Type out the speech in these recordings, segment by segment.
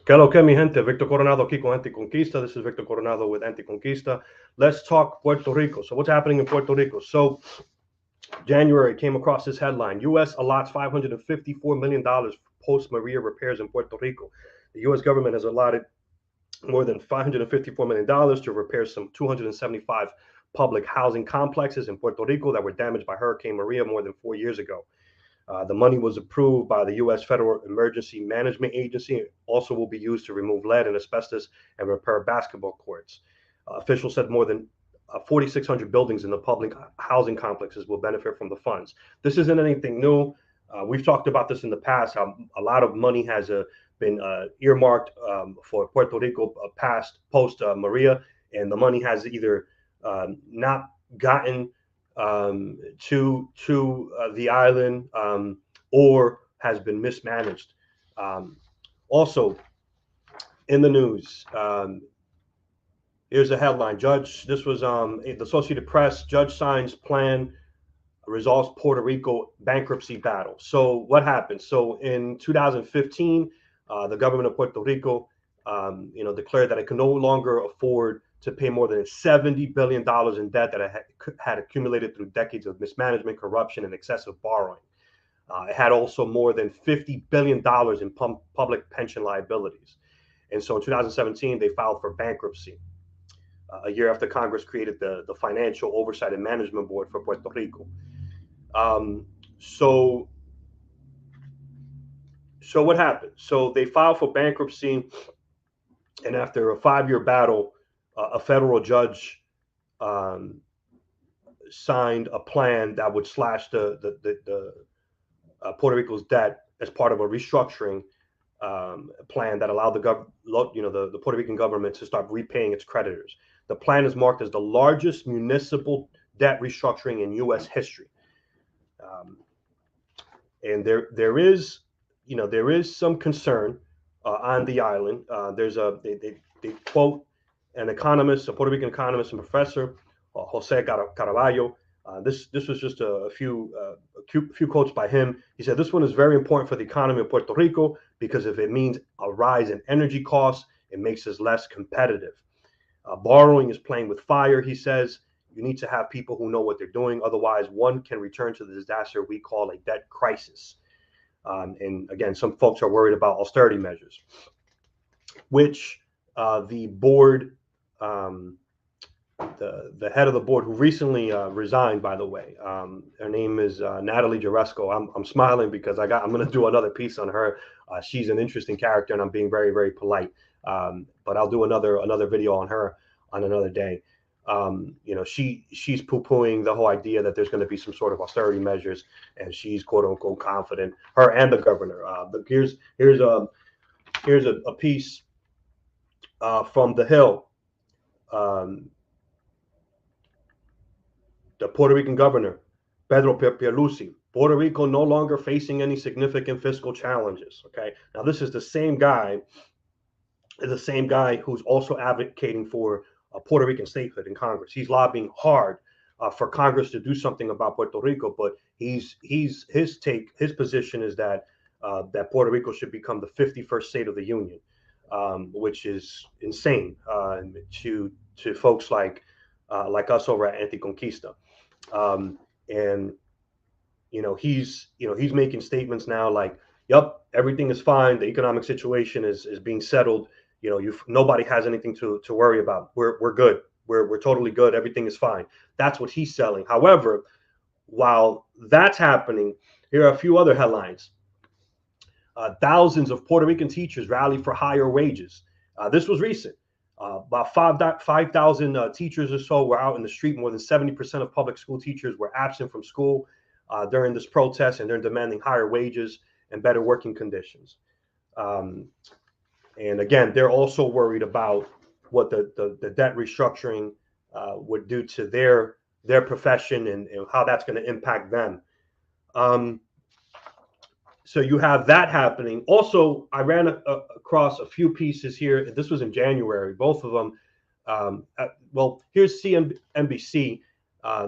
Que lo que mi gente, Victor Coronado aquí con Anticonquista. This is Victor Coronado with Anticonquista. Let's talk Puerto Rico. So what's happening in Puerto Rico? So January came across this headline. U.S. allots $554 million post-Maria repairs in Puerto Rico. The U.S. government has allotted more than $554 million to repair some 275 public housing complexes in Puerto Rico that were damaged by Hurricane Maria more than 4 years ago. The money was approved by the U.S. Federal Emergency Management Agency. It also will be used to remove lead and asbestos and repair basketball courts. Officials said more than 4,600 buildings in the public housing complexes will benefit from the funds. This isn't anything new. We've talked about this in the past, how a lot of money has been earmarked for Puerto Rico post Maria, and the money has either not gotten to the island or has been mismanaged. Also, in the news, here's a headline. This was the Associated Press. Judge signs plan resolves Puerto Rico bankruptcy battle. So what happened? So in 2015, the government of Puerto Rico, declared that it could no longer afford to pay more than $70 billion in debt that it had accumulated through decades of mismanagement, corruption, and excessive borrowing. It had also more than $50 billion in public pension liabilities. And so in 2017, they filed for bankruptcy, a year after Congress created the Financial Oversight and Management Board for Puerto Rico. So what happened? So they filed for bankruptcy, and after a 5-year battle, a federal judge signed a plan that would slash the Puerto Rico's debt as part of a restructuring plan that allowed the Puerto Rican government to start repaying its creditors. The plan is marked as the largest municipal debt restructuring in U.S. history, and there is some concern on the island. They quote an economist, a Puerto Rican economist and professor, Jose Caraballo. This was just a few quotes by him. He said, "This one is very important for the economy of Puerto Rico because if it means a rise in energy costs, it makes us less competitive. Borrowing is playing with fire," he says. "You need to have people who know what they're doing. Otherwise, one can return to the disaster we call a debt crisis." And again, some folks are worried about austerity measures, which the board, the head of the board, who recently resigned, by the way, her name is Natalie Jaresco. I'm smiling because I'm going to do another piece on her. She's an interesting character, and I'm being very, very polite. But I'll do another video on her on another day. She's poo-pooing the whole idea that there's going to be some sort of austerity measures, and she's quote unquote confident. Her and the governor. Here's a piece from The Hill. The Puerto Rican governor, Pedro Pierluisi. Puerto Rico no longer facing any significant fiscal challenges. Okay, now this is the same guy who's also advocating for Puerto Rican statehood in Congress. He's lobbying hard for Congress to do something about Puerto Rico, but his position is that Puerto Rico should become the 51st state of the union, which is insane to folks like us over at Anticonquista. And he's making statements now like, "Yep, everything is fine. The economic situation is being settled. Nobody has anything to worry about. We're good. We're totally good. Everything is fine." That's what he's selling. However, while that's happening, here are a few other headlines. Thousands of Puerto Rican teachers rally for higher wages. This was recent. About 5,000 teachers or so were out in the street. More than 70% of public school teachers were absent from school during this protest, and they're demanding higher wages and better working conditions. And again, they're also worried about what the debt restructuring would do to their profession and how that's going to impact them. So you have that happening. Also, I ran across a few pieces here. This was in January, both of them. Well, here's CNBC.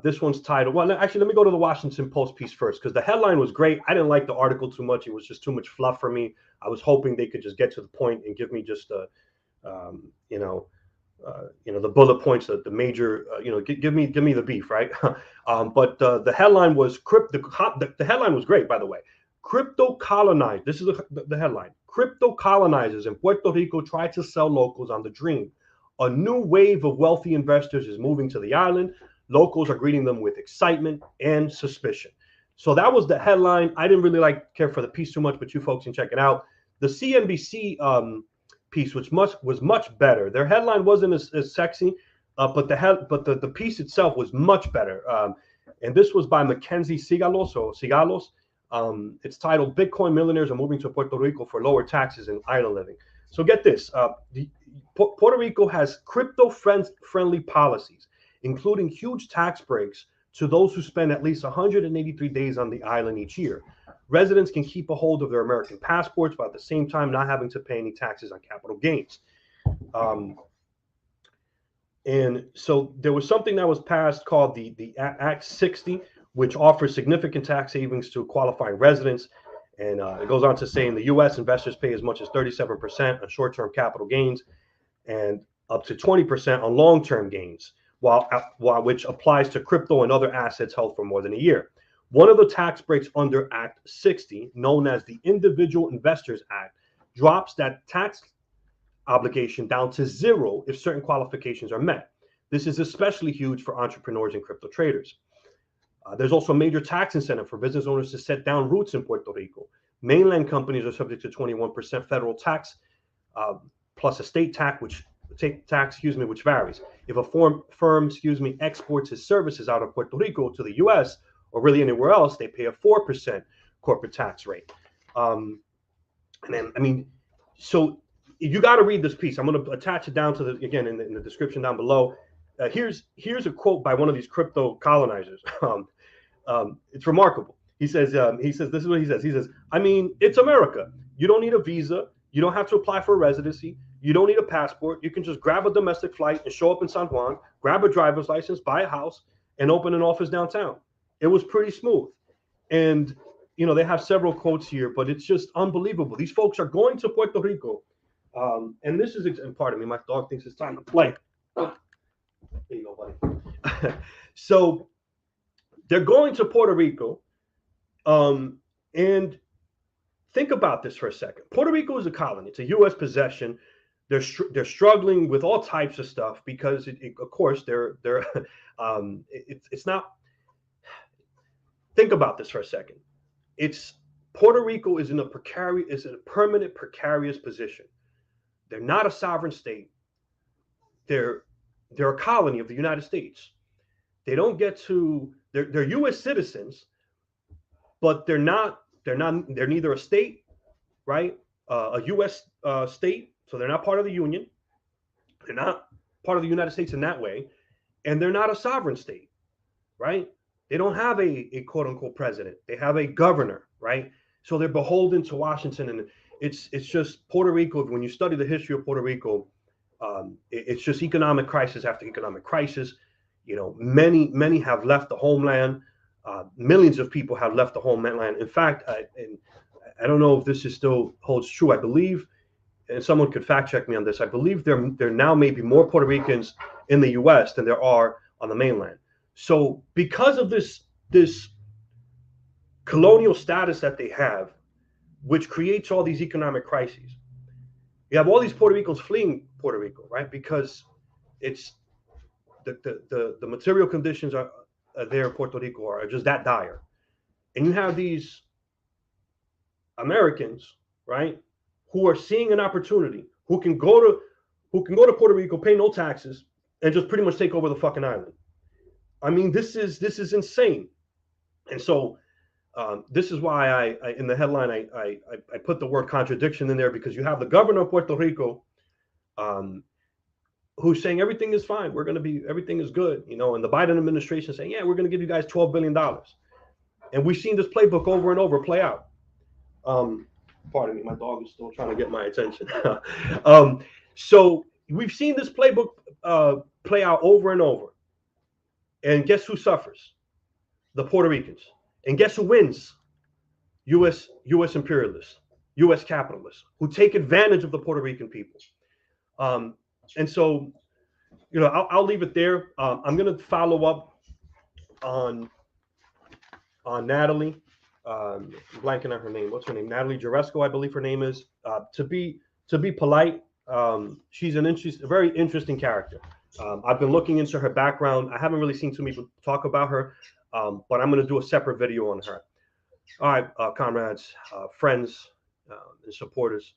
This one's titled, well, actually, let me go to the Washington Post piece first, because the headline was great. I didn't like the article too much. It was just too much fluff for me. I was hoping they could just get to the point and give me just the bullet points, the major, give me the beef, right? But the headline was the headline was great, by the way. Crypto colonized. This is the headline. Crypto colonizers in Puerto Rico try to sell locals on the dream. A new wave of wealthy investors is moving to the island. Locals are greeting them with excitement and suspicion. So that was the headline. I didn't really care for the piece too much, but you folks can check it out. The CNBC piece, which was much better. Their headline wasn't as sexy, but the piece itself was much better. And this was by Mackenzie Sigalos. It's titled "Bitcoin Millionaires Are Moving to Puerto Rico for Lower Taxes and Island Living." So get this: Puerto Rico has crypto-friendly policies, including huge tax breaks to those who spend at least 183 days on the island each year. Residents can keep a hold of their American passports, but at the same time not having to pay any taxes on capital gains. And so there was something that was passed called the Act 60, which offers significant tax savings to qualifying residents. And it goes on to say in the U.S., investors pay as much as 37% on short-term capital gains and up to 20% on long-term gains, which applies to crypto and other assets held for more than a year. One of the tax breaks under Act 60, known as the Individual Investors Act, drops that tax obligation down to zero if certain qualifications are met. This is especially huge for entrepreneurs and crypto traders. There's also a major tax incentive for business owners to set down roots in Puerto Rico. Mainland companies are subject to 21% federal tax plus a state tax, which varies. If a firm exports its services out of Puerto Rico to the U.S. or really anywhere else, they pay a 4% corporate tax rate. So you got to read this piece. I'm going to attach it down to in the description down below. Here's a quote by one of these crypto colonizers. It's remarkable. He says, this is what he says. He says, it's America. You don't need a visa. You don't have to apply for a residency. You don't need a passport. You can just grab a domestic flight and show up in San Juan, grab a driver's license, buy a house, and open an office downtown. It was pretty smooth. And, they have several quotes here, but it's just unbelievable. These folks are going to Puerto Rico. And this is, and pardon me, my dog thinks it's time to play. There you go, buddy. So they're going to Puerto Rico. And think about this for a second. Puerto Rico is a colony. It's a U.S. possession. They're struggling with all types of stuff because, of course, it's not. Think about this for a second. Puerto Rico is in a permanent precarious position. They're not a sovereign state. They're a colony of the United States. They don't get to. They're U.S. citizens, but they're neither a state, right? A U.S. State, so they're not part of the Union. They're not part of the United States in that way, and they're not a sovereign state, right? They don't have a quote unquote president. They have a governor, right? So they're beholden to Washington, and it's just Puerto Rico. When you study the history of Puerto Rico, it's just economic crisis after economic crisis. Many have left the homeland. Millions of people have left the homeland. In fact, I don't know if this still holds true. I believe, and someone could fact check me on this, I believe there now may be more Puerto Ricans in the U.S. than there are on the mainland. So because of this colonial status that they have, which creates all these economic crises, you have all these Puerto Ricans fleeing Puerto Rico, right? Because it's the material conditions are there in Puerto Rico are just that dire. And you have these Americans, right, who are seeing an opportunity, who can go to Puerto Rico, pay no taxes, and just pretty much take over the fucking island. This is insane. And so this is why I in the headline I put the word contradiction in there, because you have the governor of Puerto Rico who's saying everything is fine, everything is good, and the Biden administration saying, yeah, we're going to give you guys $12 billion. And we've seen this playbook over and over play out. Pardon me, my dog is still trying to get my attention. So we've seen this playbook play out over and over. And guess who suffers? The Puerto Ricans. And guess who wins? U.S. imperialists, U.S. capitalists who take advantage of the Puerto Rican people. And so, I'll leave it there. I'm going to follow up on Natalie. Blanking on her name. What's her name? Natalie Jaresco, I believe her name is. To be polite, she's a very interesting character. I've been looking into her background. I haven't really seen too many people talk about her, but I'm going to do a separate video on her. All right, comrades, friends, and supporters.